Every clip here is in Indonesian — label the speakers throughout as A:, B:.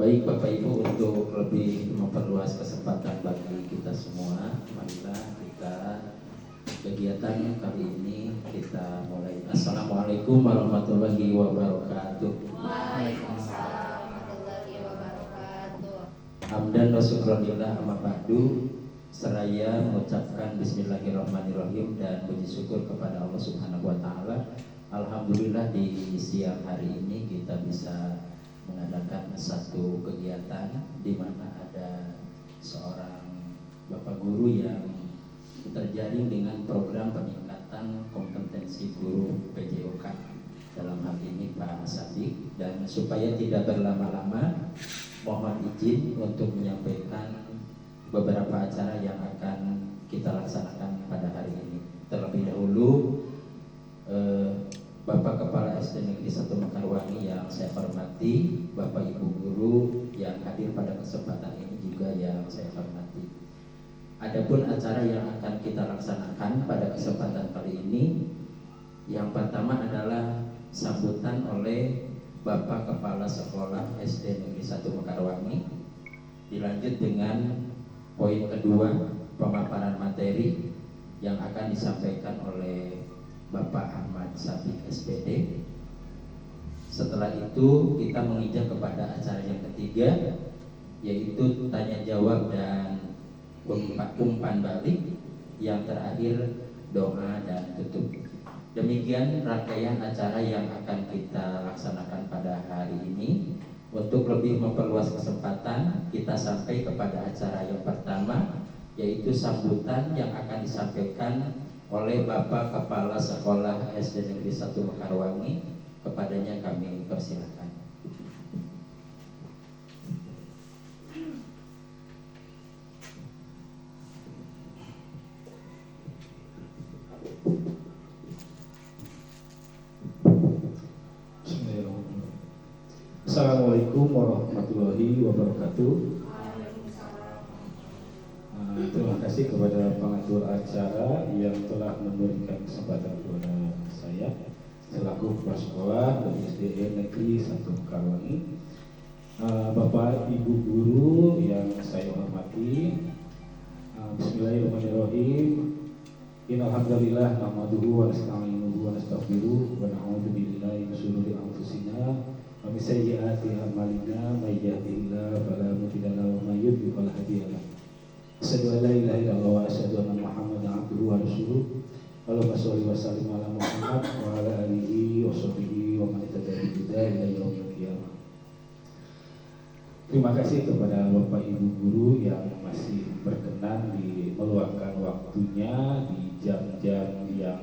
A: Baik Bapak Ibu, untuk lebih memperluas kesempatan bagi kita semua, marilah kita kegiatan kali ini kita mulai. Assalamualaikum warahmatullahi wabarakatuh.
B: Waalaikumsalam warahmatullahi wabarakatuh.
A: Hamdan wa syukronillah amma ba'du. Seraya mengucapkan bismillahirrahmanirrahim dan puji syukur kepada Allah Subhanahu wa taala. Alhamdulillah di siang hari ini kita bisa mengadakan satu kegiatan di mana ada seorang Bapak guru yang terjaring dengan program peningkatan kompetensi guru PJOK, dalam hal ini Pak Sadik. Dan supaya tidak berlama-lama, mohon izin untuk menyampaikan beberapa acara yang akan kita laksanakan pada hari ini. Terlebih dahulu Bapak Kepala SD Negeri 1 Mekarwangi yang saya hormati, Bapak Ibu guru yang hadir pada kesempatan ini juga yang saya hormati. Adapun acara yang akan kita laksanakan pada kesempatan kali ini, yang pertama adalah sambutan oleh Bapak Kepala Sekolah SD Negeri 1 Mekarwangi. Dilanjut dengan poin kedua, pemaparan materi yang akan disampaikan oleh Bapak Ahmad Sabik SPD. Setelah itu kita menginjak kepada acara yang ketiga, yaitu tanya jawab dan umpan balik. Yang terakhir doa dan tutup. Demikian rangkaian acara yang akan kita laksanakan pada hari ini. Untuk lebih memperluas kesempatan, kita sampai kepada acara yang pertama, yaitu sambutan yang akan disampaikan oleh Bapak Kepala Sekolah SD Negeri 1 Mekarwangi. Kepadanya kami persilakan.
C: Assalamualaikum warahmatullahi wabarakatuh. Terima kasih kepada pengatur acara yang telah memberikan kesempatan kepada saya selaku kepala sekolah dari SDN Negeri 1 Mekarwangi. Bapak Ibu guru yang saya hormati, bismillahirrahmanirrahim. Innalhamdulillah nahmaduhu wa nasta'inuhu wa nastaghfiruh wa na'udzu billahi min shururi anfusina wa min sayyiati a'malina, may yahdihillahu fala mudilla lahu wa may yudlil fala hadiya lahu. Asyhadu an la ilaha illallah wa asyhadu anna Muhammadan abduhu wa rasuluh. Allahumma sholli wa sallim ala Muhammad wa ala alihi wa sahbihi wa man tabi'ahum bi ihsan ila yaumil qiyamah. Terima kasih kepada Bapak Ibu guru yang masih berkenan meluangkan waktunya di jam-jam yang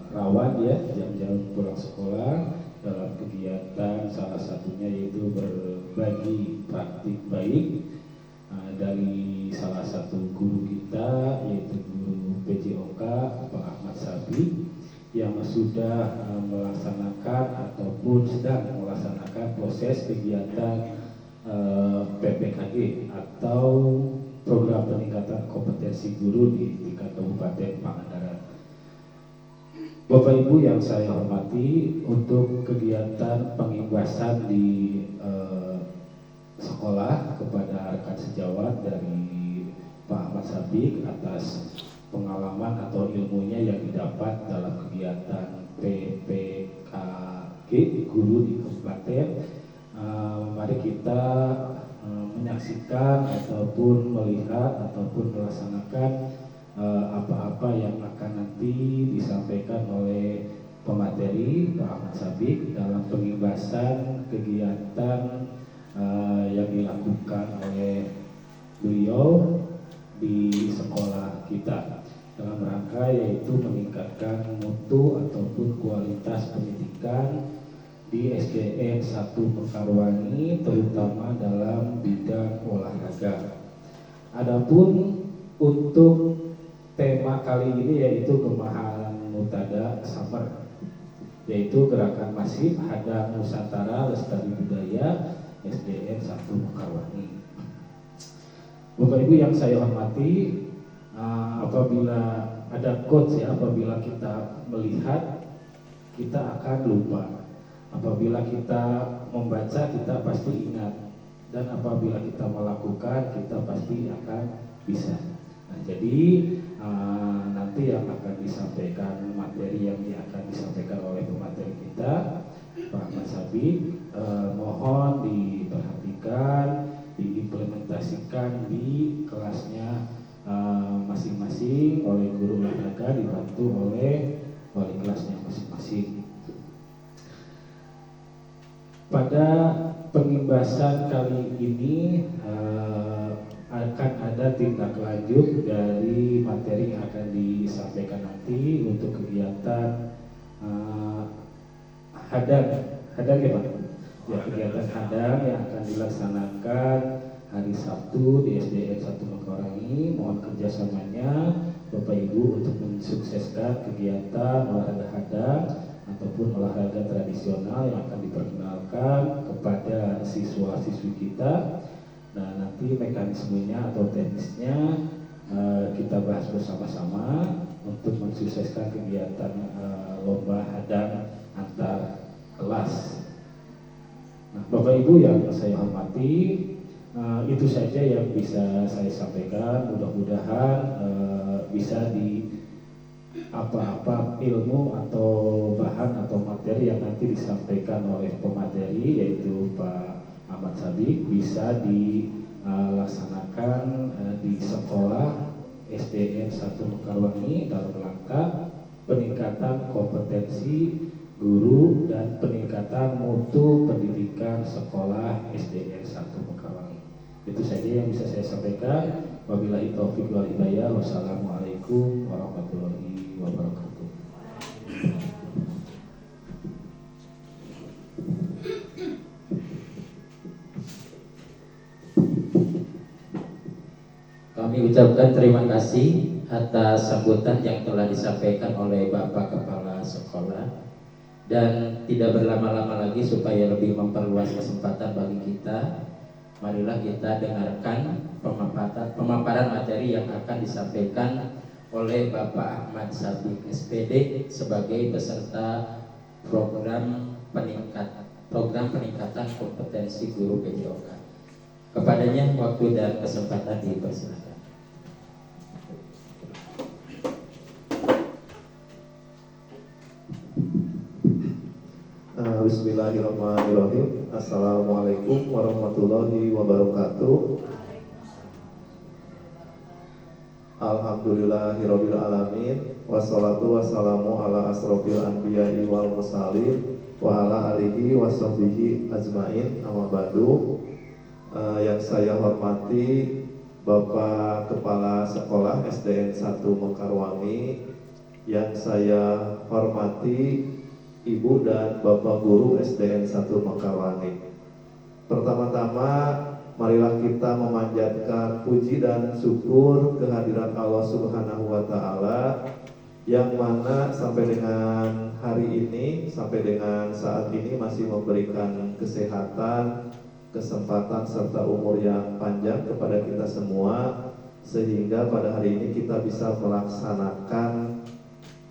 C: rawan ya, jam-jam pulang sekolah, dalam kegiatan salah satunya yaitu berbagi praktik baik dari salah satu guru kita, yaitu guru PJOK Pak Ahmad Sabik, yang sudah melaksanakan ataupun sedang melaksanakan proses kegiatan PPKG atau program peningkatan kompetensi guru di tingkat Kabupaten Pangandaran. Bapak Ibu yang saya hormati, untuk kegiatan pengimbasan di sekolah kepada rekan sejawat dari Pak Ahmad Sabik atas pengalaman atau ilmunya yang didapat dalam kegiatan PPKG guru di kabupaten. Mari kita menyaksikan ataupun melihat ataupun melaksanakan apa-apa yang akan nanti disampaikan oleh pemateri Pak Ahmad Sabik dalam pengimbasan kegiatan yang dilakukan oleh beliau di sekolah kita dalam rangka yaitu meningkatkan mutu ataupun kualitas pendidikan di SDN 1 Mekarwangi, terutama dalam bidang olahraga. Adapun untuk tema kali ini yaitu Gemahan Mutada Summer, yaitu gerakan masif Hadang Nusantara Lestari Budaya SDN 1 Mekarwangi. Bapak Ibu yang saya hormati, apabila ada quotes ya, apabila kita melihat kita akan lupa. Apabila kita membaca kita pasti ingat. dan apabila kita melakukan kita pasti akan bisa. Nah, jadi nanti yang akan disampaikan, materi yang akan disampaikan oleh pemateri kita Pak Ahmad Sabik, mohon diperhatikan, diimplementasikan di kelasnya masing-masing oleh guru olahraga, dibantu oleh wali kelasnya masing-masing. Pada pengimbasan kali ini akan ada tindak lanjut dari materi yang akan disampaikan nanti untuk kegiatan hadang ya Pak? Ya, kegiatan hadang yang akan dilaksanakan hari Sabtu di SDN 1 Mekawarangi. Mohon kerjasamanya Bapak Ibu untuk mensukseskan kegiatan olahraga hadang ataupun olahraga tradisional yang akan diperkenalkan kepada siswa-siswi kita. Nah, nanti mekanismenya atau teknisnya kita bahas bersama-sama untuk mensukseskan kegiatan lomba hadang antar kelas. Nah, Bapak Ibu yang saya hormati, itu saja yang bisa saya sampaikan. Mudah-mudahan bisa di apa-apa ilmu atau bahan atau materi yang nanti disampaikan oleh pemateri yaitu Pak Ahmad Sabik bisa dilaksanakan di sekolah SDN 1 Mekawarangi dalam rangka peningkatan kompetensi guru dan peningkatan mutu pendidikan sekolah SDN 1 Mekawarangi. Itu saja yang bisa saya sampaikan. Wabillahi taufiq wal hidayah. Wassalamualaikum warahmatullahi wabarakatuh.
A: Kami ucapkan terima kasih atas sambutan yang telah disampaikan oleh Bapak Kepala Sekolah. Dan tidak berlama-lama lagi supaya lebih memperluas kesempatan bagi kita, marilah kita dengarkan pemaparan materi yang akan disampaikan oleh Bapak Ahmad Sabik SPD sebagai peserta program peningkatan kompetensi guru PJOK. Kepadanya waktu dan kesempatan dipersilakan.
D: Bismillahirrahmanirrahim. Assalamualaikum warahmatullahi wabarakatuh. Alhamdulillahirabbil alamin. Wassalatu wassalamu ala asrofil anbiya'i wal mursalin wa ala alihi washabbihi ajmain. Amma ba'du. Yang saya hormati Bapak Kepala Sekolah SDN 1 Mekawarangi, yang saya hormati Ibu dan Bapak Guru SDN 1 Mekawarangi. Pertama-tama marilah kita memanjatkan puji dan syukur kehadirat Allah Subhanahu wa Ta'ala, yang mana sampai dengan hari ini, sampai dengan saat ini masih memberikan kesehatan, kesempatan serta umur yang panjang kepada kita semua, sehingga pada hari ini kita bisa melaksanakan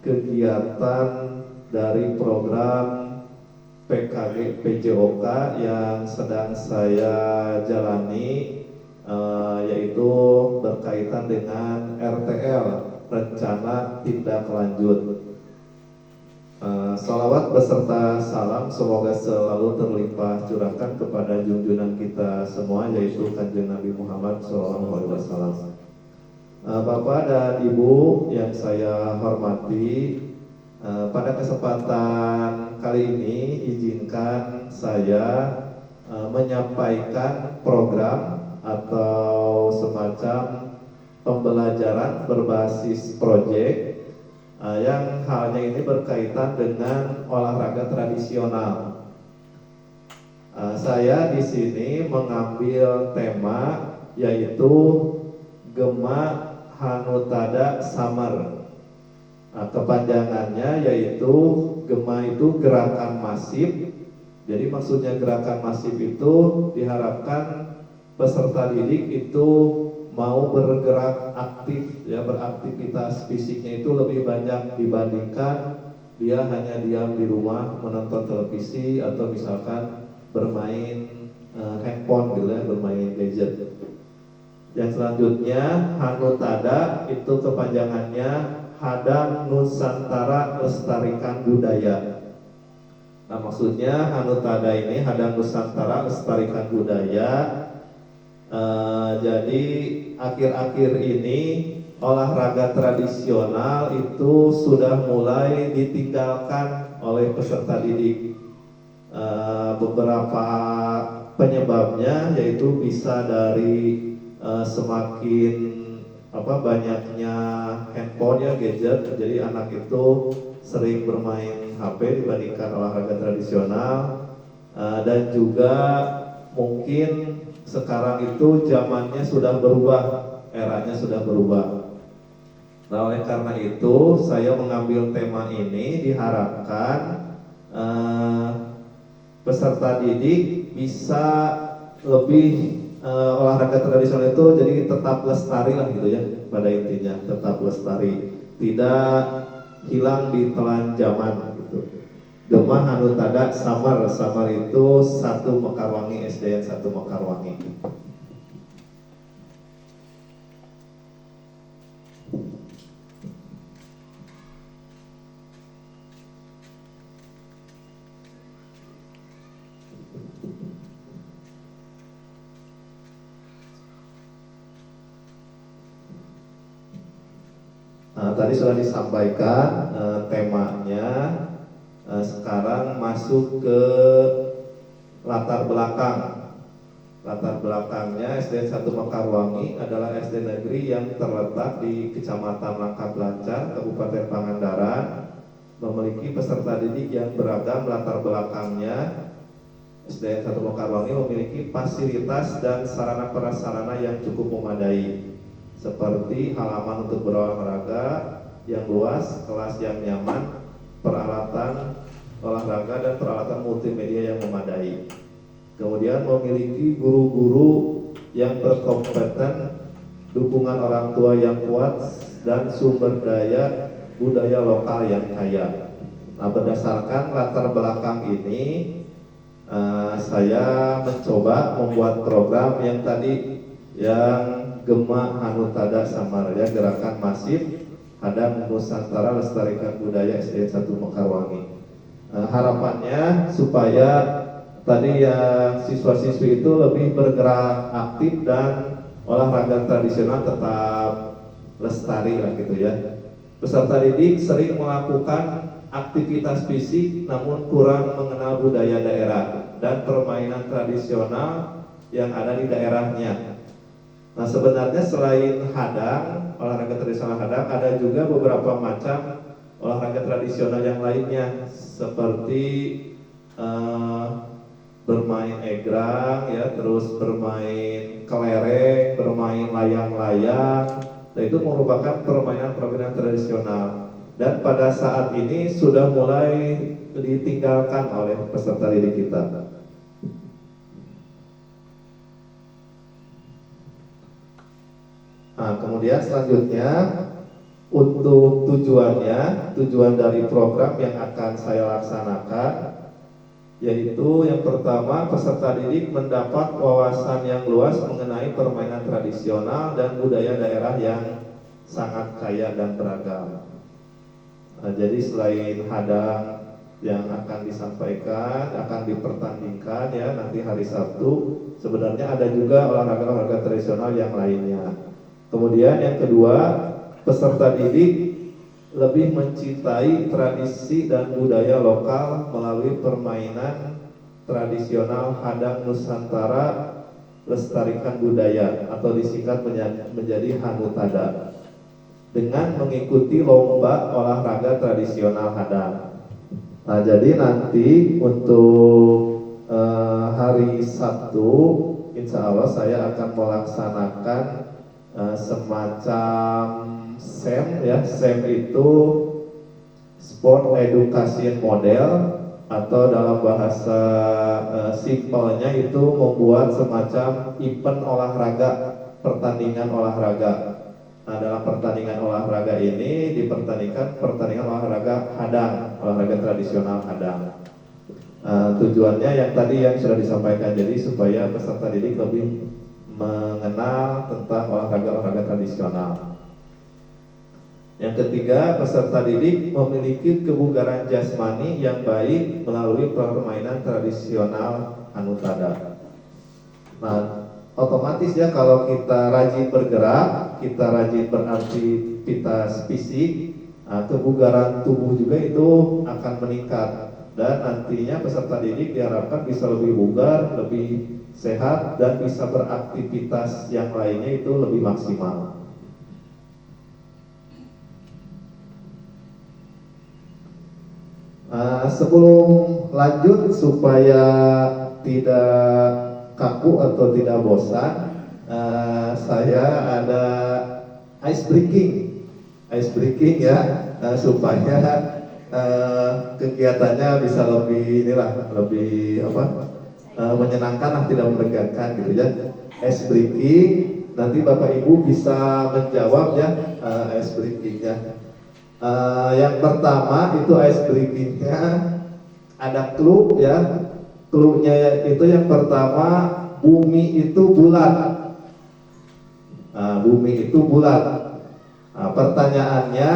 D: kegiatan dari program PKG PJOK yang sedang saya jalani, yaitu berkaitan dengan RTL, Rencana Tindak Lanjut. Salawat beserta salam semoga selalu terlimpah curahkan kepada junjungan kita semua, yaitu Kanjeng Nabi Muhammad SAW. Bapak dan Ibu yang saya hormati, pada kesempatan kali ini izinkan saya menyampaikan program atau semacam pembelajaran berbasis proyek yang halnya ini berkaitan dengan olahraga tradisional. Saya di sini mengambil tema yaitu Gema Hanutada Samar. Kepanjangannya yaitu Gema itu gerakan masif. Jadi maksudnya gerakan masif itu diharapkan peserta didik itu mau bergerak aktif, ya, beraktivitas fisiknya itu lebih banyak dibandingkan dia hanya diam di rumah menonton televisi atau misalkan bermain handphone gitu ya, gadget. Yang selanjutnya Hanutada itu kepanjangannya Hadang Nusantara Lestarikan Budaya. Nah, maksudnya Hanutada ini Hadang Nusantara Lestarikan Budaya. Jadi akhir-akhir ini olahraga tradisional itu sudah mulai ditinggalkan oleh peserta didik. Beberapa penyebabnya yaitu bisa dari semakin banyaknya handphone ya, gadget. Jadi anak itu sering bermain HP dibandingkan olahraga tradisional, dan juga mungkin sekarang itu zamannya sudah berubah, eranya sudah berubah. Nah, oleh karena itu saya mengambil tema ini diharapkan peserta didik bisa lebih olahraga tradisional itu jadi tetap lestari lah gitu ya, pada intinya tetap lestari, tidak hilang di telan zaman gitu. Gemah Hanutada Samar itu 1 Mekarwangi, SDN 1 Mekarwangi. Tadi sudah disampaikan temanya. Sekarang masuk ke latar belakang. Latar belakangnya SDN 1 Mekarwangi adalah SD negeri yang terletak di Kecamatan Langkah Blancar, Kabupaten Pangandaran, memiliki peserta didik yang beragam. Latar belakangnya SDN 1 Mekarwangi memiliki fasilitas dan sarana prasarana yang cukup memadai, seperti halaman untuk berolahraga yang luas, kelas yang nyaman, peralatan olahraga dan peralatan multimedia yang memadai. Kemudian memiliki guru-guru yang berkompeten, dukungan orang tua yang kuat, dan sumber daya budaya lokal yang kaya. Nah, berdasarkan latar belakang ini, saya mencoba membuat program yang tadi, yang Gemah Hanutada Samar ya, gerakan masif Hadang Nusantara Lestarikan Budaya SDN 1 Mekarwangi. Harapannya supaya tadi yang siswa-siswi itu lebih bergerak aktif dan olahraga tradisional tetap lestari lah gitu ya. Peserta didik sering melakukan aktivitas fisik namun kurang mengenal budaya daerah dan permainan tradisional yang ada di daerahnya. Nah, sebenarnya selain hadang, olahraga tradisional hadang, ada juga beberapa macam olahraga tradisional yang lainnya, seperti bermain egrang ya, terus bermain kelereng, bermain layang-layang. Nah, itu merupakan permainan-permainan tradisional, dan pada saat ini sudah mulai ditinggalkan oleh peserta didik kita. Nah, kemudian selanjutnya untuk tujuan dari program yang akan saya laksanakan, yaitu yang pertama, peserta didik mendapat wawasan yang luas mengenai permainan tradisional dan budaya daerah yang sangat kaya dan beragam. Nah, jadi selain hadang yang akan disampaikan, akan dipertandingkan ya nanti hari Sabtu, sebenarnya ada juga olahraga-olahraga tradisional yang lainnya. Kemudian yang kedua, peserta didik lebih mencintai tradisi dan budaya lokal melalui permainan tradisional Hadang Nusantara Lestarikan Budaya atau disingkat menjadi Hanutada, dengan mengikuti lomba olahraga tradisional Hadang. Nah, jadi nanti untuk hari Sabtu, insya Allah saya akan melaksanakan semacam SEM ya. SEM itu Sport Education Model, atau dalam bahasa simpelnya itu membuat semacam event olahraga, pertandingan olahraga. Nah, dalam pertandingan olahraga ini dipertandingkan pertandingan olahraga hadang, olahraga tradisional hadang. Tujuannya yang tadi yang sudah disampaikan, jadi supaya peserta didik lebih mengenal tentang olahraga-olahraga tradisional. Yang ketiga, peserta didik memiliki kebugaran jasmani yang baik melalui permainan tradisional Hanutada. Nah, otomatis ya kalau kita rajin bergerak, kita rajin beraktivitas fisik, nah, kebugaran tubuh juga itu akan meningkat dan nantinya peserta didik diharapkan bisa lebih bugar, lebih sehat dan bisa beraktivitas yang lainnya itu lebih maksimal. Sebelum lanjut supaya tidak kaku atau tidak bosan, saya ada ice breaking ya, supaya kegiatannya bisa lebih lebih menyenangkan lah, tidak menegangkan gitu ya. Ice breaking, nanti Bapak Ibu bisa menjawab ya ice breakingnya. Yang pertama itu ice breakingnya ada clue ya. Clue-nya itu yang pertama, bumi itu bulat. Bumi itu bulat. Pertanyaannya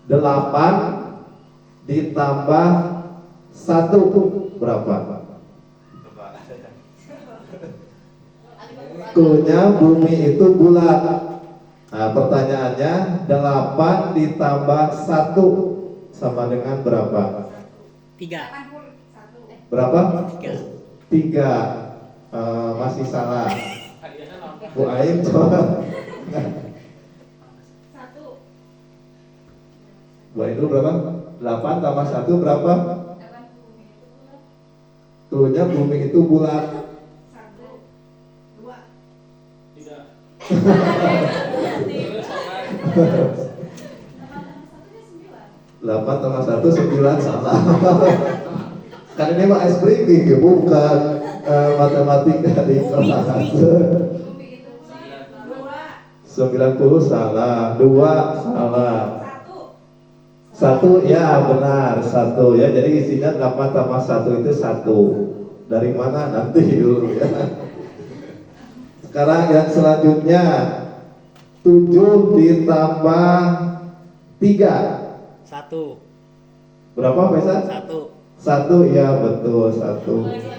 D: 8 ditambah 1 berapa? Clue-nya bumi itu bulat. Pertanyaannya 8 ditambah 1 sama dengan berapa?
E: 3.
D: Berapa? 3. Masih salah. Bu Ain coba.
B: 1.
D: Bu Ain dulu berapa? 8 tambah 1 berapa?
B: 8 bumi itu bulat.
D: Cluenya bumi itu bulat. 8 tambah 1 9 salah. Kan ini mah ice breaking ya, bukan matematika di kelas.
B: Bumi itu bulat.
D: 90 salah, 2 salah. 1 ya benar, 1 ya. Jadi isinya 8 tambah 1 itu 1. Dari mana nanti dulu ya. Sekarang yang selanjutnya 7 ditambah 3
E: 1.
D: berapa Faisal?
E: 1.
D: 1 ya betul 1.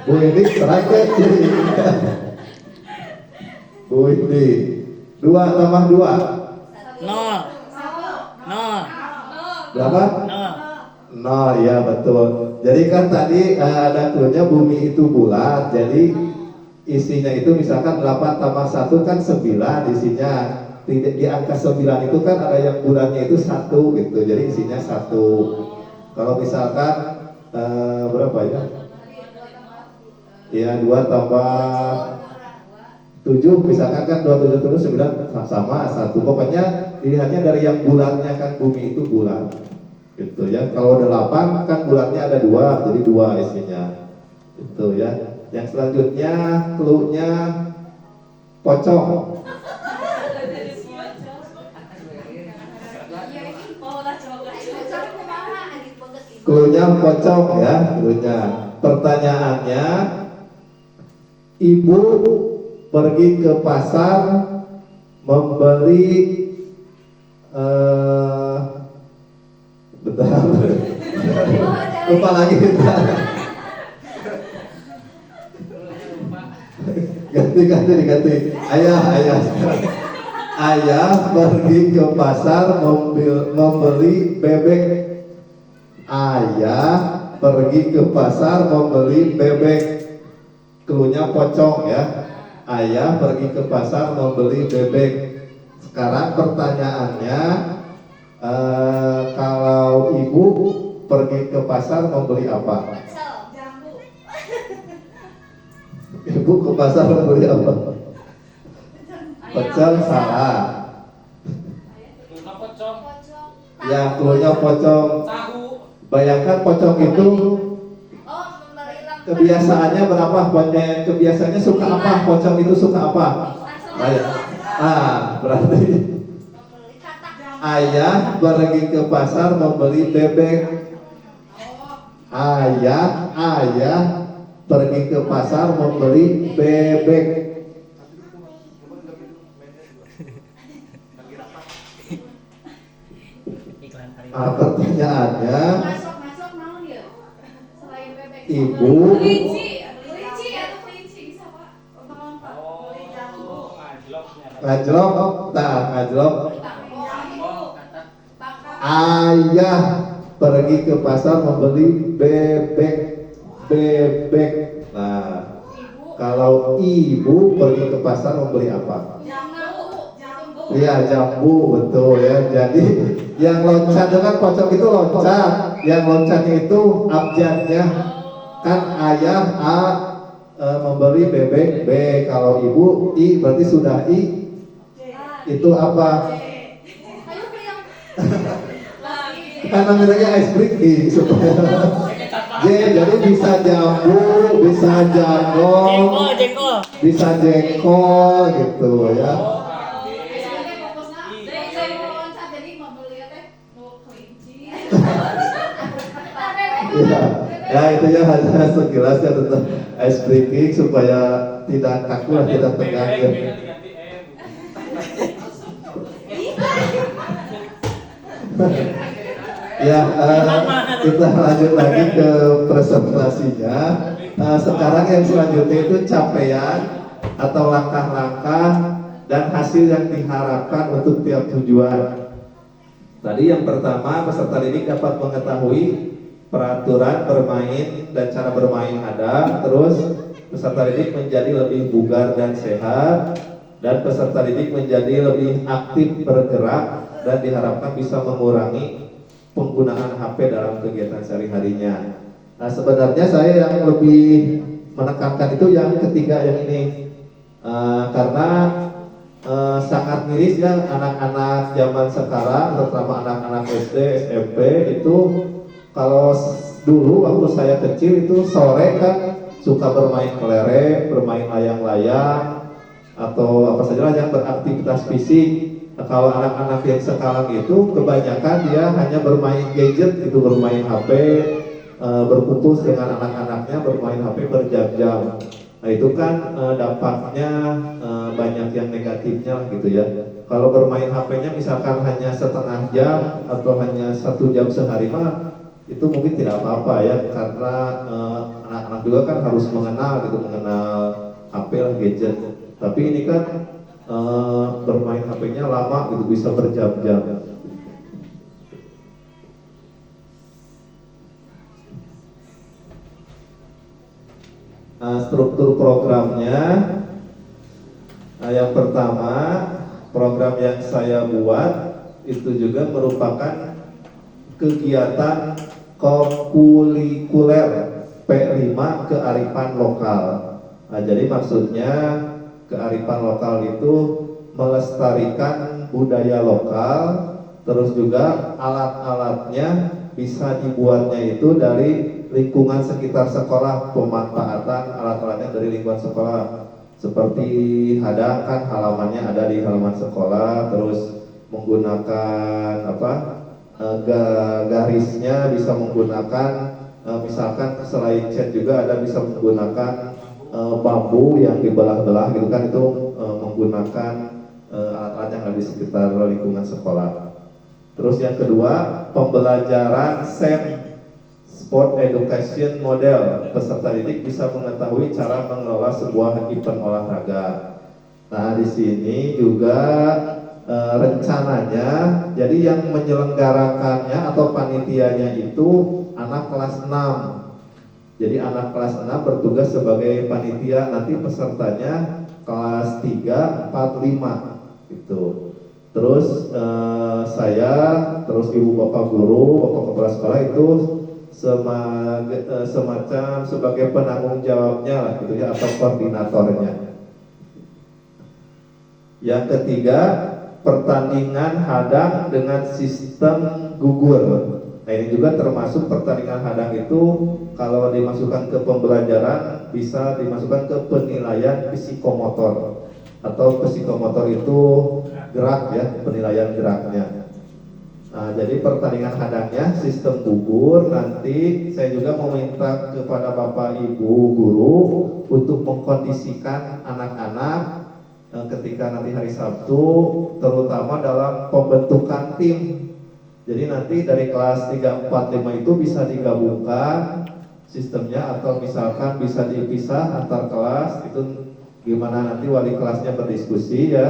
D: Bu ini terakhir jadi. Bu ini 2 tambah 2
E: 0. 0.
D: berapa?
E: 0.
D: 0 ya betul. Jadi kan tadi ada cluenya bumi itu bulat. Jadi isinya itu misalkan 8 tambah 1 kan 9 isinya. Di angka 9 itu kan ada yang bulatnya itu 1 gitu. Jadi isinya 1. Kalau misalkan berapa ya? Ya 2 tambah 7 misalkan kan 2 7 9 sama 1. Pokoknya dilihatnya dari yang bulatnya kan bumi itu bulat. Gitu ya. Kalau 8 kan bulatnya ada 2, jadi 2 isinya. Gitu ya. Yang selanjutnya clue-nya pocong. Clue-nya pocong ya, clue-nya. Pertanyaannya, ibu pergi ke pasar membeli bentar. Lupa lagi bentar. Ganti. Ayah pergi ke pasar membeli bebek. Ayah pergi ke pasar membeli bebek. Cluenya pocong ya. Ayah pergi ke pasar membeli bebek. Sekarang pertanyaannya, kalau ibu pergi ke pasar membeli apa?
B: Jambu.
D: Ibu ke pasar membeli apa? Pecel salah.
B: Pocong.
D: Ya, cluenya pocong.
E: Tahu.
D: Bayangkan pocong itu
B: Oh, memberi lampu.
D: kebiasaannya berapa? Kebiasaannya suka apa? Pocong itu suka apa? Berarti
B: Membeli katak.
D: ayah pergi ke pasar membeli bebek. Ayah pergi ke pasar membeli bebek. Misalnya
B: Masuk naon ya? Selain bebek.
D: Ibu.
B: Kelinci atau kelinci bisa Pak? Lompat-lompat. Beli jambu.
D: ngajlok.
B: Tangkap.
D: Ayah pergi ke pasar membeli bebek. Nah,
B: Ibu.
D: kalau ibu pergi ke pasar membeli apa?
B: Jambu.
D: Iya, jambu, betul ya. Jadi yang loncat dengan pocong itu loncat, yang loncatnya itu abjadnya. Kan ayah A membeli bebek B, kalau ibu I berarti sudah I, itu apa?
B: Ayo beli yang lagi.
D: Kan namanya ice breaking supaya J, jadi bisa jambu, bisa jangkong,
E: Jengkol.
D: bisa jengkol gitu ya.
B: Sebenarnya fokusnya dari loncat jadi mau beli teh mau kelinci.
D: Ya, ya itu ya hanya sekilas ya tentang ice breaking supaya tidak kaku lah, tidak tegang ya. Ya, kita lanjut lagi ke presentasinya. Sekarang yang selanjutnya itu capaian atau langkah-langkah dan hasil yang diharapkan untuk tiap tujuan. Tadi yang pertama, peserta didik dapat mengetahui peraturan bermain dan cara bermain ada. Terus peserta didik menjadi lebih bugar dan sehat, dan peserta didik menjadi lebih aktif bergerak dan diharapkan bisa mengurangi penggunaan HP dalam kegiatan sehari-harinya. Nah, sebenarnya saya yang lebih menekankan itu yang ketiga yang ini, karena sangat miris ya anak-anak zaman sekarang, terutama anak-anak SD, SMP itu kalau dulu waktu saya kecil itu sore kan suka bermain kelereng, bermain layang-layang atau apa saja yang beraktivitas fisik. Nah, kalau anak-anak yang sekarang itu kebanyakan dia hanya bermain gadget, itu bermain HP, berkumpul dengan anak-anaknya bermain HP berjam-jam. Nah itu kan dampaknya banyak yang negatifnya lah gitu ya. Kalau bermain HP-nya misalkan hanya setengah jam atau hanya 1 jam sehari mah itu mungkin tidak apa-apa ya, karena anak-anak juga kan harus mengenal gitu, mengenal HP lah, gadget. Tapi ini kan bermain HP-nya lama gitu, bisa berjam-jam. Struktur programnya, yang pertama program yang saya buat itu juga merupakan kegiatan kokurikuler P5 kearifan lokal. Nah, jadi maksudnya kearifan lokal itu melestarikan budaya lokal, terus juga alat-alatnya bisa dibuatnya itu dari lingkungan sekitar sekolah, pemanfaatan alat-alatnya dari lingkungan sekolah. Seperti hadang kan halamannya ada di halaman sekolah, terus menggunakan garisnya bisa menggunakan misalkan selain cat juga ada bisa menggunakan bambu yang dibelah-belah gitu kan, itu menggunakan alat-alat yang ada di sekitar lingkungan sekolah. Terus yang kedua, pembelajaran SEM, Sport Education Model. Peserta didik bisa mengetahui cara mengelola sebuah event olahraga. Nah, di sini juga rencananya, jadi yang menyelenggarakannya atau panitianya itu anak kelas 6. Jadi anak kelas 6 bertugas sebagai panitia, nanti pesertanya kelas 3, 4, 5 gitu. Terus saya, terus ibu bapak guru, bapak kepala sekolah itu semacam sebagai penanggung jawabnya lah gitu ya, atau koordinatornya. Yang ketiga, pertandingan hadang dengan sistem gugur. Nah, ini juga termasuk pertandingan hadang itu kalau dimasukkan ke pembelajaran bisa dimasukkan ke penilaian psikomotor, atau psikomotor itu gerak ya, penilaian geraknya. Nah, jadi pertandingan hadangnya sistem gugur. Nanti saya juga meminta kepada Bapak Ibu guru untuk mengkondisikan anak-anak ketika nanti hari Sabtu, terutama dalam pembentukan tim. Jadi nanti dari kelas 3, 4, 5 itu bisa digabungkan sistemnya atau misalkan bisa dipisah antar kelas, itu gimana nanti wali kelasnya berdiskusi ya.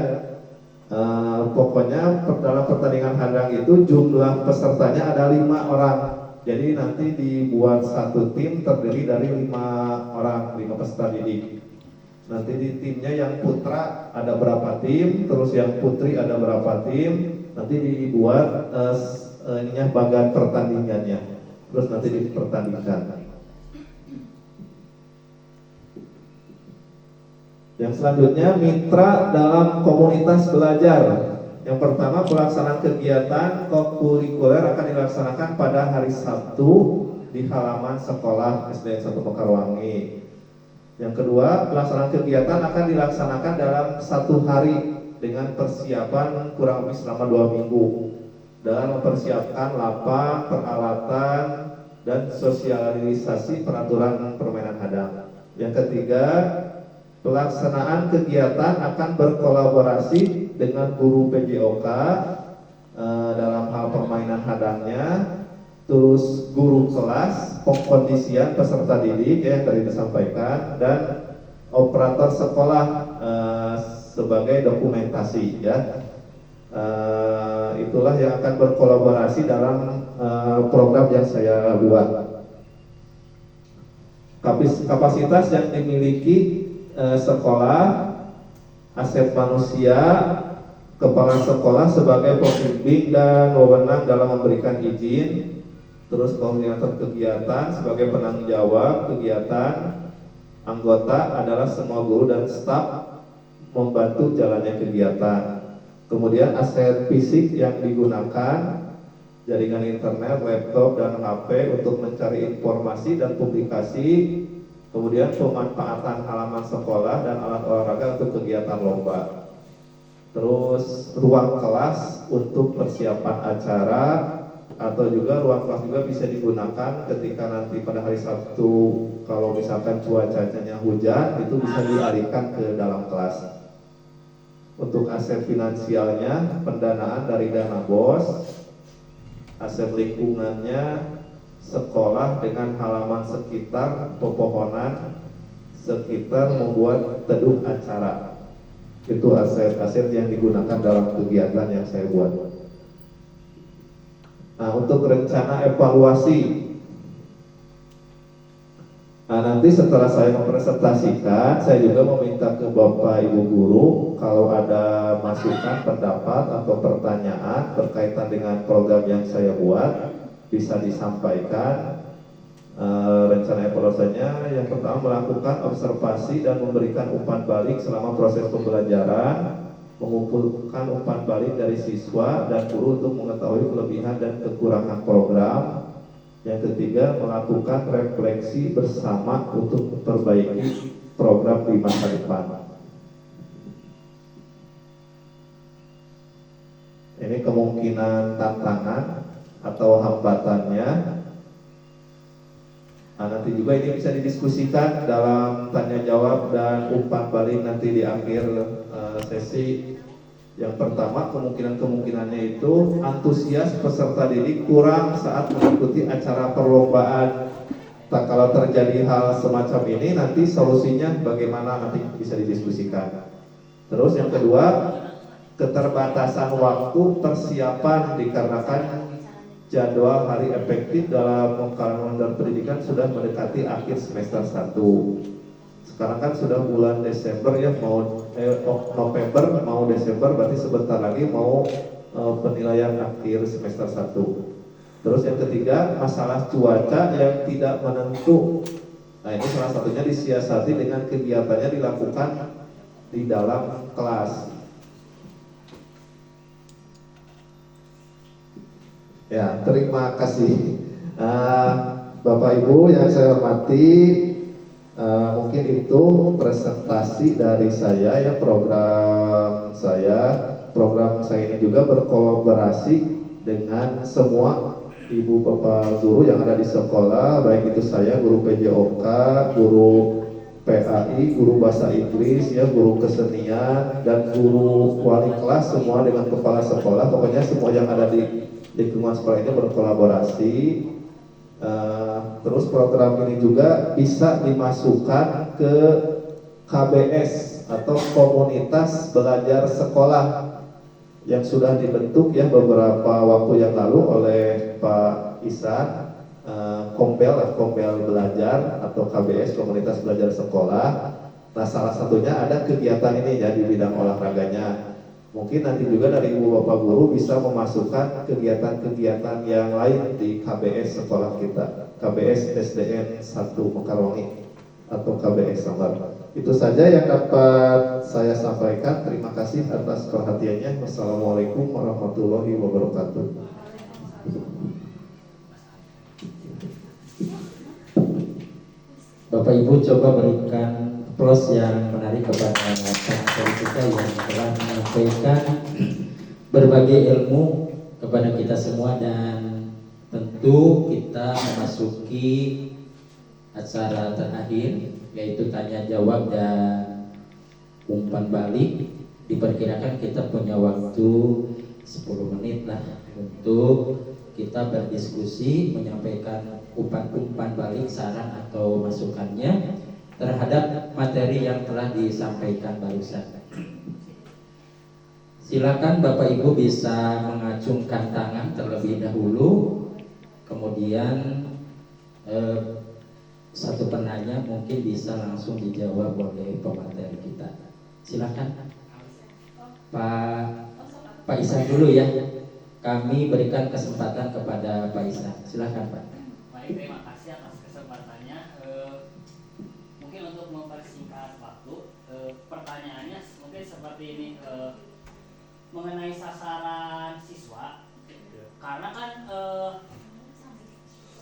D: Pokoknya dalam pertandingan hadang itu jumlah pesertanya ada 5 orang. Jadi nanti dibuat satu tim terdiri dari 5 orang, 5 peserta didik. Nanti di timnya yang putra ada berapa tim, terus yang putri ada berapa tim. Nanti dibuat bagan pertandingannya, terus nanti dipertandingkan. Yang selanjutnya mitra dalam komunitas belajar. Yang pertama, pelaksanaan kegiatan kokurikuler akan dilaksanakan pada hari Sabtu di halaman sekolah SDN 1 Mekarwangi. Yang kedua, pelaksanaan kegiatan akan dilaksanakan dalam 1 hari dengan persiapan kurang lebih selama 2 minggu dalam mempersiapkan lapang, peralatan, dan sosialisasi peraturan permainan hadang. Yang ketiga, pelaksanaan kegiatan akan berkolaborasi dengan guru PJOK dalam hal permainan hadangnya, terus guru kelas, pengkondisian peserta didik yang tadi disampaikan, dan operator sekolah sebagai dokumentasi ya. Itulah yang akan berkolaborasi dalam program yang saya buat. Kapasitas yang dimiliki sekolah, aset manusia, kepala sekolah sebagai pembimbing dan wewenang dalam memberikan izin, terus koordinator kegiatan sebagai penanggung jawab kegiatan, anggota adalah semua guru dan staf membantu jalannya kegiatan. Kemudian aset fisik yang digunakan, jaringan internet, laptop, dan HP untuk mencari informasi dan publikasi. Kemudian pemanfaatan halaman sekolah dan alat olahraga untuk kegiatan lomba. Terus ruang kelas untuk persiapan acara, atau juga ruang kelas juga bisa digunakan ketika nanti pada hari Sabtu kalau misalkan cuacanya hujan, itu bisa dialihkan ke dalam kelas. Untuk aset finansialnya, pendanaan dari dana BOS, aset lingkungannya, sekolah dengan halaman sekitar, pepohonan sekitar, membuat teduh acara. Itu aset-aset yang digunakan dalam kegiatan yang saya buat. Nah, untuk rencana evaluasi, nanti setelah saya mempresentasikan, saya juga meminta ke Bapak Ibu Guru kalau ada masukan, pendapat, atau pertanyaan berkaitan dengan program yang saya buat, bisa disampaikan. Rencana evaluasinya yang pertama, melakukan observasi dan memberikan umpan balik selama proses pembelajaran, mengumpulkan umpan balik dari siswa dan guru untuk mengetahui kelebihan dan kekurangan program. Yang ketiga, melakukan refleksi bersama untuk memperbaiki program di masa depan. Ini kemungkinan tantangan atau hambatannya. Nanti juga ini bisa didiskusikan dalam tanya jawab dan umpan balik nanti di akhir sesi. Yang pertama, kemungkinannya itu antusias peserta didik kurang saat mengikuti acara perlombaan. Kalau terjadi hal semacam ini, nanti solusinya bagaimana nanti bisa didiskusikan. Terus yang kedua, keterbatasan waktu persiapan dikarenakan jadwal hari efektif dalam kalender pendidikan sudah mendekati akhir semester 1. Sekarang kan sudah bulan Desember ya, mau November mau Desember, berarti sebentar lagi mau penilaian akhir semester 1. Terus yang ketiga, masalah cuaca yang tidak menentu. Nah, ini salah satunya disiasati dengan kegiatannya dilakukan di dalam kelas. Ya, terima kasih Bapak Ibu yang saya hormati. Mungkin itu presentasi dari saya ya, program saya ini juga berkolaborasi dengan semua ibu bapak guru yang ada di sekolah, baik itu saya guru PJOK, guru PAI, guru bahasa Inggris ya, guru kesenian, dan guru wali kelas, semua dengan kepala sekolah. Pokoknya semua yang ada di lingkungan sekolah ini berkolaborasi. Terus program ini juga bisa dimasukkan ke KBS atau komunitas belajar sekolah yang sudah dibentuk ya beberapa waktu yang lalu oleh Pak Isa, Kompel Belajar atau KBS, komunitas belajar sekolah. Nah, salah satunya ada kegiatan ini ya di bidang olahraganya. Mungkin nanti juga dari Ibu Bapak Guru bisa memasukkan kegiatan-kegiatan yang lain di KBS sekolah kita, KBS SDN 1 Mekarwangi atau KBS Sambar. Itu saja yang dapat saya sampaikan. Terima kasih atas perhatiannya. Wassalamualaikum warahmatullahi wabarakatuh.
A: Bapak Ibu coba berikan plus yang menarik kepada pengajar kita yang telah menyampaikan berbagai ilmu kepada kita semua, dan tentu kita memasuki acara terakhir yaitu tanya jawab dan umpan balik. Diperkirakan kita punya waktu 10 menit lah untuk kita berdiskusi, menyampaikan umpan balik, saran atau masukannya terhadap materi yang telah disampaikan barusan. Silakan Bapak Ibu bisa mengacungkan tangan terlebih dahulu, kemudian satu penanya mungkin bisa langsung dijawab oleh pemateri kita. Silakan Pak Isan dulu ya. Kami berikan kesempatan kepada Pak Isan. Silakan Pak.
E: Baik, terima kasih atas kesempatannya. Mungkin untuk mempersingkat waktu, pertanyaannya mungkin seperti ini, mengenai sasaran siswa, karena kan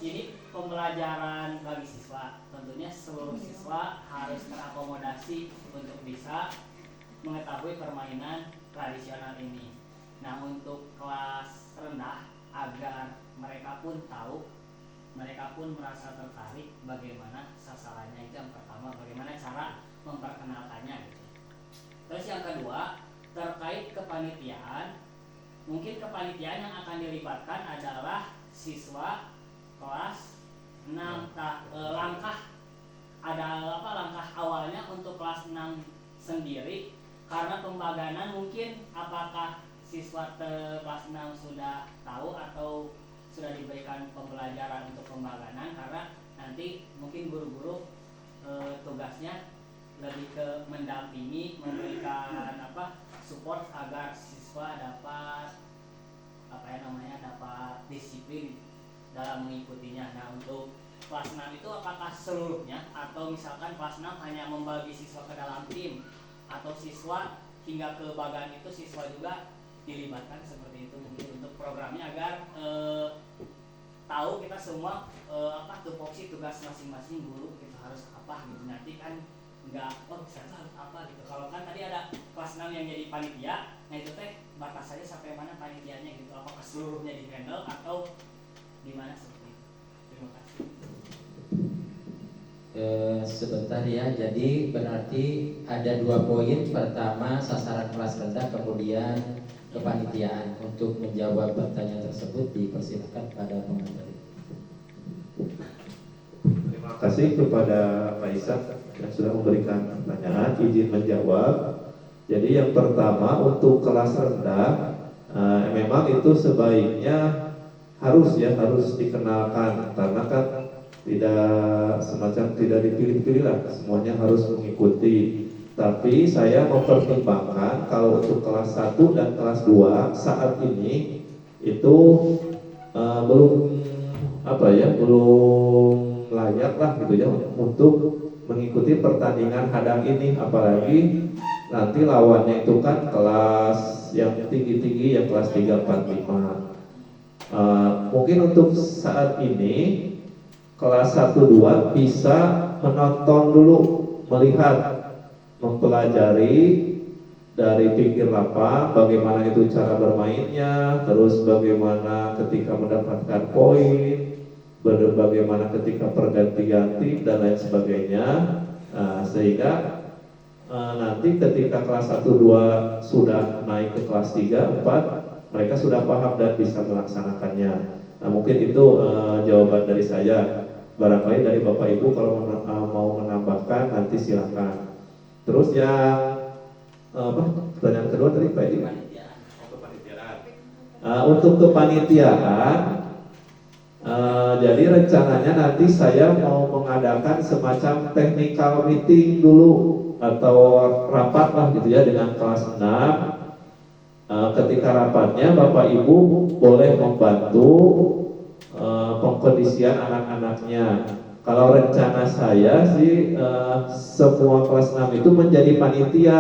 E: ini pembelajaran bagi siswa, tentunya seluruh siswa harus terakomodasi untuk bisa mengetahui permainan tradisional ini. Nah, untuk kelas rendah agar mereka pun tahu, mereka pun merasa tertarik, bagaimana sasarannya itu yang pertama, bagaimana cara memperkenalkannya gitu. Terus yang kedua, terkait kepanitiaan, mungkin kepanitiaan yang akan dilibatkan adalah siswa kelas 6. Langkah awalnya untuk kelas 6 sendiri, karena pembaganan mungkin apakah siswa kelas 6 sudah tahu atau sudah diberikan pembelajaran untuk pembaganan, karena nanti mungkin guru-guru tugasnya lebih ke mendampingi, memberikan support agar siswa dapat dapat disiplin dalam mengikutinya. Nah, untuk kelas 6 itu apakah seluruhnya, atau misalkan kelas 6 hanya membagi siswa ke dalam tim, atau siswa hingga ke bagan itu siswa juga dilibatkan, seperti itu mungkin untuk programnya, agar tahu kita semua tupoksi tugas masing-masing guru kita harus apa gitu. Nanti kan enggak saya harus apa gitu. Kalau kan tadi ada kelas 6 yang jadi panitia, nah itu teh batasannya sampai mana panitianya gitu, apakah seluruhnya di handle atau gimana, seperti itu. Terima kasih.
A: Sebentar ya, jadi berarti ada 2 poin. Pertama sasaran kelas rendah, kemudian kepanitiaan. Untuk menjawab pertanyaan tersebut dipersilakan pada pemateri.
D: Terima kasih kepada Pak Isa yang sudah memberikan pertanyaan. Izin menjawab. Jadi yang pertama untuk kelas rendah, memang itu sebaiknya harus dikenalkan, karena kan tidak dipilih-pilih lah, semuanya harus mengikuti. Tapi saya mempertimbangkan kalau untuk kelas 1 dan kelas 2 saat ini itu belum layak lah gitu ya untuk mengikuti pertandingan hadang ini, apalagi nanti lawannya itu kan kelas yang tinggi-tinggi, yang kelas 3, 4, 5. Mungkin untuk saat ini kelas 1, 2 bisa menonton dulu, melihat, mempelajari dari pinggir lapang bagaimana itu cara bermainnya, terus bagaimana ketika mendapatkan poin, bagaimana ketika pergantian tim dan lain sebagainya. Sehingga nanti ketika kelas 1, 2 sudah naik ke kelas 3, 4, mereka sudah paham dan bisa melaksanakannya. Nah mungkin itu jawaban dari saya. Barangkali dari Bapak Ibu kalau mau menambahkan nanti silakan. Terus yang pertanyaan kedua tadi Pak Edi? Untuk kepanitiaan, jadi rencananya nanti saya mau mengadakan semacam technical meeting dulu atau rapat lah gitu ya dengan kelas 6. Ketika rapatnya Bapak Ibu boleh membantu pengkondisian anak-anaknya. Kalau rencana saya sih semua kelas 6 itu menjadi panitia,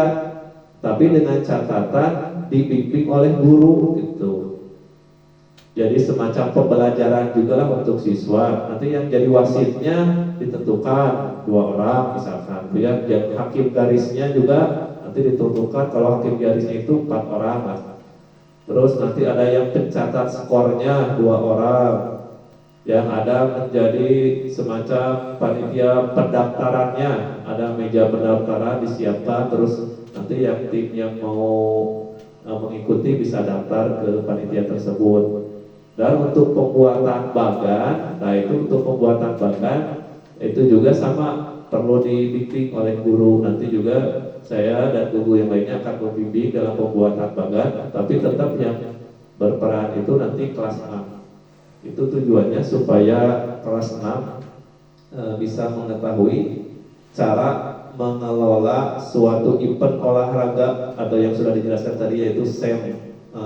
D: tapi dengan catatan dibimbing oleh guru gitu. Jadi semacam pembelajaran juga lah untuk siswa. Nanti yang jadi wasitnya ditentukan 2 orang misalkan. Ya, yang hakim garisnya juga nanti ditentukan kalau hakim garisnya itu 4 orang lah. Terus nanti ada yang pencatat skornya 2 orang. Yang ada menjadi semacam panitia pendaftarannya, ada meja pendaftaran disiapkan, terus nanti yang tim yang mau mengikuti bisa daftar ke panitia tersebut. Dan untuk pembuatan bagan, nah itu untuk pembuatan bagan itu juga sama, perlu dibimbing oleh guru. Nanti juga saya dan guru yang lainnya akan membimbing dalam pembuatan bagan, tapi tetap yang berperan itu nanti kelas 6. Itu tujuannya supaya kelas 6 bisa mengetahui cara mengelola suatu event olahraga atau yang sudah dijelaskan tadi yaitu SEM,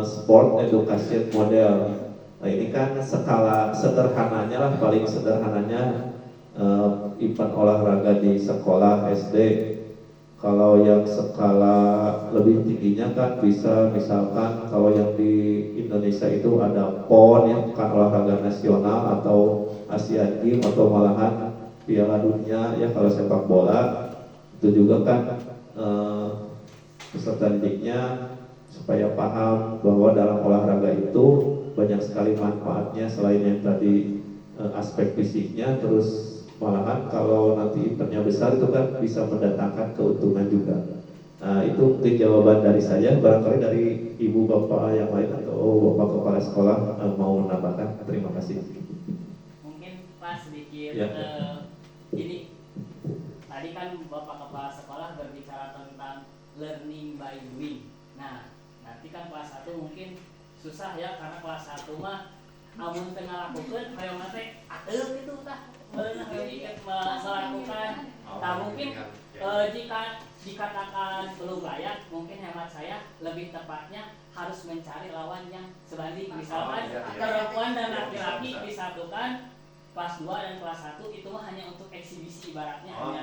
D: Sport Education Model. Nah ini kan skala sederhananya lah, paling sederhananya event olahraga di sekolah SD. Kalau yang skala lebih tingginya kan bisa misalkan kalau yang di Indonesia itu ada PON ya, bukan olahraga nasional atau Asian Games atau malahan Piala Dunia ya kalau sepak bola. Itu juga kan peserta didiknya supaya paham bahwa dalam olahraga itu banyak sekali manfaatnya selain yang tadi aspek fisiknya, terus malahan kalau nanti eventnya besar itu kan bisa mendatangkan keuntungan juga. Nah itu mungkin jawaban dari saya. Barangkali dari ibu bapak yang lain atau bapak kepala sekolah mau menambahkan. Terima kasih.
E: Mungkin Pak sedikit
D: Ya.
E: ini tadi kan bapak kepala sekolah berbicara tentang learning by doing. Nah nanti kan kelas 1 mungkin susah ya, karena kelas 1 mah amun tengah lakukan hayang nate ateu gitu tah melakukan. Nah mungkin jika dikatakan belum layak, mungkin hemat saya lebih tepatnya harus mencari lawan yang sebanding. Misalkan perempuan dan laki-laki disatukan kelas 2 dan kelas 1 itu mah hanya untuk eksibisi, ibaratnya hanya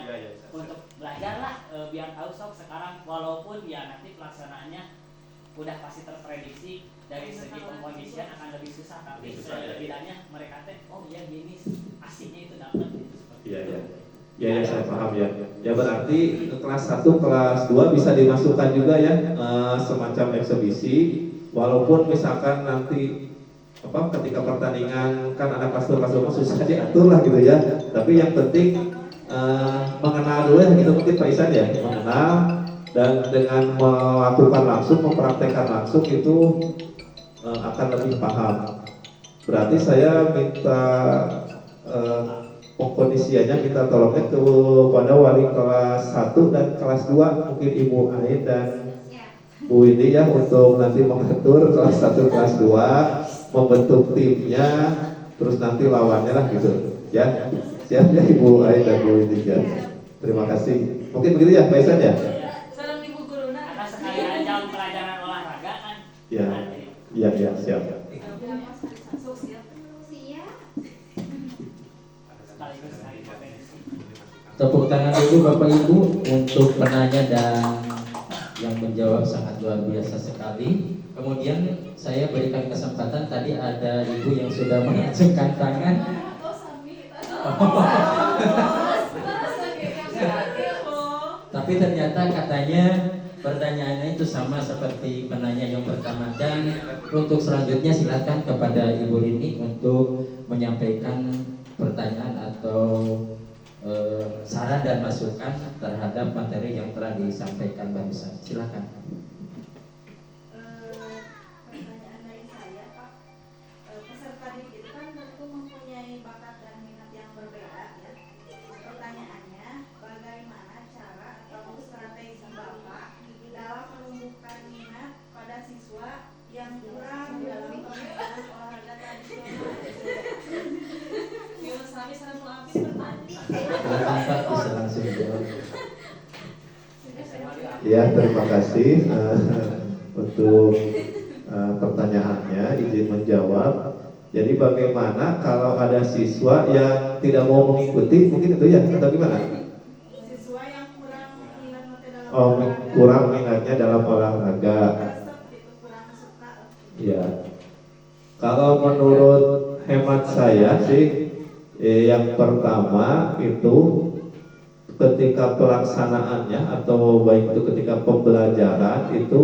E: untuk belajar lah, biar tahu sok sekarang, walaupun ya nanti pelaksanaannya udah pasti terprediksi dari segi pengkondisian akan lebih susah, tapi setidaknya mereka teh oh iya gini asiknya itu dapat gitu seperti
D: Iya,
E: itu.
D: iya. Ya, saya paham ya. Ya berarti kelas 1, kelas 2 bisa dimasukkan juga ya semacam eksebisi, walaupun misalkan nanti ketika pertandingan kan anak kelas 2 kelas 2 susah diatur lah gitu ya. Tapi yang penting mengenal dulu ya gitu mungkin Pak Isan ya, mengenal dan dengan melakukan langsung, mempraktekkan langsung itu akan lebih paham. Berarti saya minta pengkondisiannya, minta tolongnya kepada wali kelas 1 dan kelas 2, mungkin Ibu Ain dan Bu Windy ya, untuk nanti mengatur kelas 1 kelas 2, membentuk timnya, terus nanti lawannya lah gitu ya. Siap ya Ibu Ain dan Bu Windy ya. Terima kasih. Mungkin begitu ya Pak Isan ya.
E: Karena sekalian jam pelajaran olahraga kan.
D: Ya. Iya, iya, siap.
E: Sekaligus hari potensi.
A: Tepuk tangan dulu Bapak Ibu untuk penanya dan yang menjawab sangat luar biasa sekali. Kemudian saya berikan kesempatan, tadi ada ibu yang sudah mengacungkan tangan. Tapi ternyata katanya pertanyaannya itu sama seperti penanya yang pertama. Dan untuk selanjutnya silakan kepada Ibu Lini untuk menyampaikan pertanyaan atau saran dan masukan terhadap materi yang telah disampaikan barusan. Silakan.
B: Pertanyaan dari
D: Ya, terima kasih untuk pertanyaannya, izin menjawab. Jadi bagaimana kalau ada siswa yang tidak mau mengikuti, mungkin itu ya, atau gimana?
B: Siswa yang kurang minat dalam
D: Oh,
B: olahraga.
D: kurang minatnya dalam olahraga.
B: Resep gitu, kurang suka.
D: Ya, kalau menurut hemat saya sih, yang pertama itu ketika pelaksanaannya atau baik itu ketika pembelajaran itu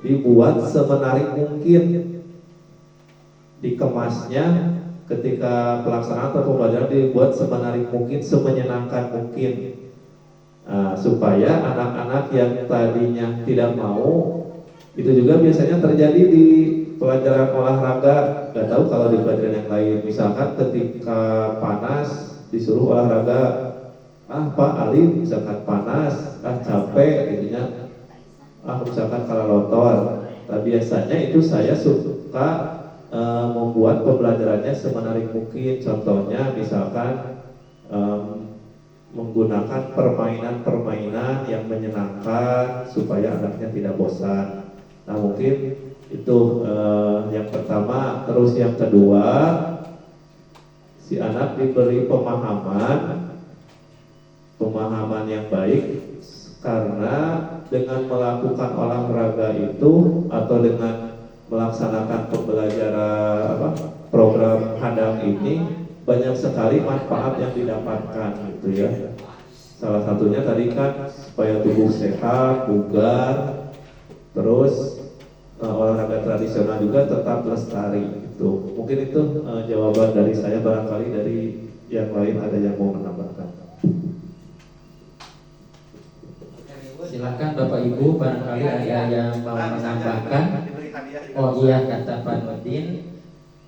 D: dibuat semenarik mungkin, dikemasnya ketika pelaksanaan atau pembelajaran dibuat semenarik mungkin, semenyenangkan mungkin. Supaya anak-anak yang tadinya tidak mau, itu juga biasanya terjadi di pelajaran olahraga. Gak tahu kalau di pelajaran yang lain, misalkan ketika panas disuruh olahraga, Pak Ali misalkan panas, capek gitunya, misalkan kalah lotor. Nah, biasanya itu saya suka membuat pembelajarannya semenarik mungkin. Contohnya misalkan menggunakan permainan-permainan yang menyenangkan supaya anaknya tidak bosan. Nah, mungkin itu yang pertama. Terus yang kedua, si anak diberi pemahaman yang baik, karena dengan melakukan olahraga itu atau dengan melaksanakan pembelajaran program handang ini banyak sekali manfaat yang didapatkan gitu ya. Salah satunya tadi kan supaya tubuh sehat, bugar, terus olahraga tradisional juga tetap lestari gitu. Mungkin itu jawaban dari saya, barangkali dari yang lain ada yang mau menambahkan.
A: Silakan Bapak Ibu, barangkali ada yang mau menambahkan. Oh iya, kata Pak Nurdin,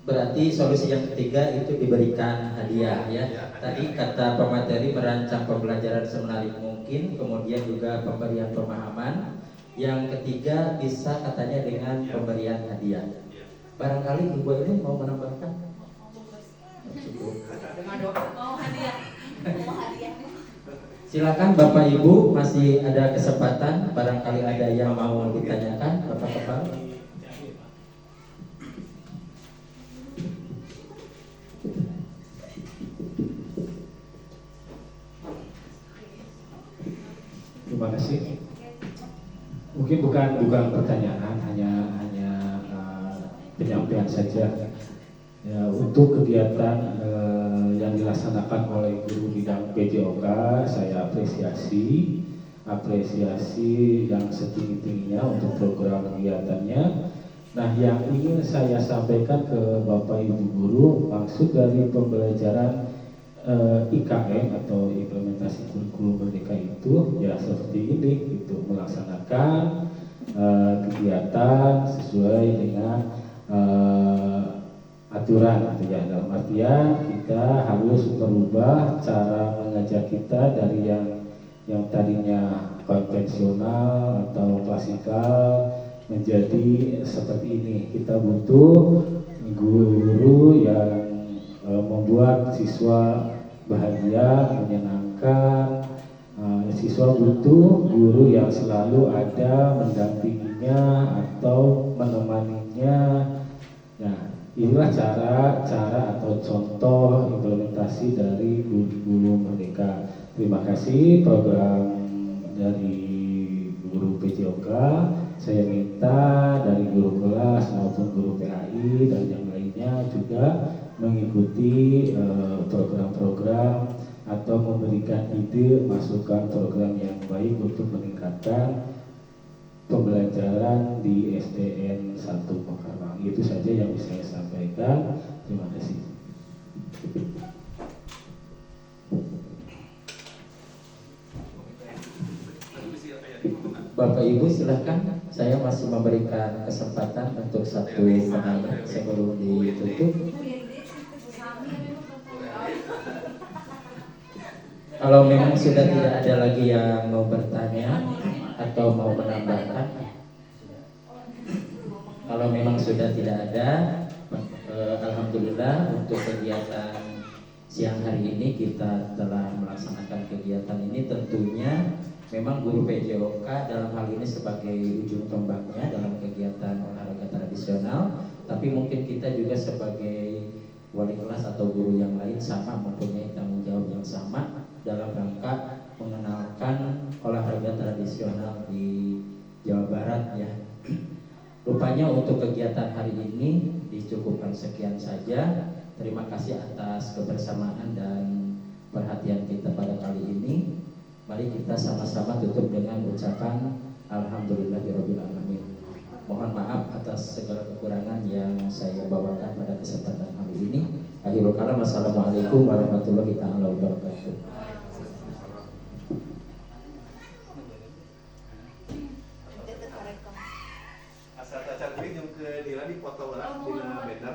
A: berarti solusi yang ketiga itu diberikan hadiah ya. Tadi kata pemateri merancang pembelajaran semenarik mungkin, kemudian juga pemberian pemahaman. Yang ketiga bisa katanya dengan pemberian hadiah. Barangkali Ibu ini mau menambahkan? Cukup.
B: Mau hadiah. Mau hadiah.
A: Silakan Bapak Ibu, masih ada kesempatan. Barangkali ada yang mau ditanyakan, Bapak Kepala.
C: Terima kasih. Mungkin bukan pertanyaan, hanya penyampaian saja. Ya, untuk kegiatan yang dilaksanakan oleh guru bidang PJOK, saya apresiasi yang setinggi-tingginya untuk program kegiatannya. Nah, yang ingin saya sampaikan ke Bapak Ibu guru, maksud dari pembelajaran IKM atau implementasi kurikulum merdeka itu ya seperti ini, itu melaksanakan kegiatan sesuai dengan aturan gitu ya. Dalam artian kita harus merubah cara mengajar kita dari yang tadinya konvensional atau klasikal menjadi seperti ini. Kita butuh guru yang membuat siswa bahagia, menyenangkan. Siswa butuh guru yang selalu ada mendampinginya atau menemaninya. Nah, inilah cara atau contoh implementasi dari guru merdeka. Terima kasih program dari guru PJOK. Saya minta dari guru kelas maupun guru PAI dan yang lainnya juga mengikuti program-program atau memberikan ide, masukan program yang baik untuk meningkatkan pembelajaran di SDN 1 Mekarwangi. Itu saja yang bisa saya sampaikan. Terima kasih.
A: Bapak Ibu silahkan, saya masih memberikan kesempatan untuk satu penanya sebelum ditutup. Kalau memang sudah tidak ada lagi yang mau bertanya atau mau menambahkan, kalau memang sudah tidak ada, alhamdulillah untuk kegiatan siang hari ini kita telah melaksanakan kegiatan ini tentunya Memang guru PJOK dalam hal ini sebagai ujung tombaknya dalam kegiatan olahraga tradisional, tapi mungkin kita juga sebagai wali kelas atau guru yang lain sama mempunyai tanggung jawab yang sama dalam rangka mengenalkan olahraga tradisional di Jawa Barat ya. Rupanya untuk kegiatan hari ini dicukupkan sekian saja. Terima kasih atas kebersamaan dan perhatian kita pada kali ini. Mari kita sama-sama tutup dengan ucapan Alhamdulillahirabbil alamin. Mohon maaf atas segala kekurangan yang saya bawakan pada kesempatan hari ini. Akhirul kalam, wassalamualaikum warahmatullahi taala wabarakatuh.
F: Asal tacar kuring yang ke dila di foto orang di banner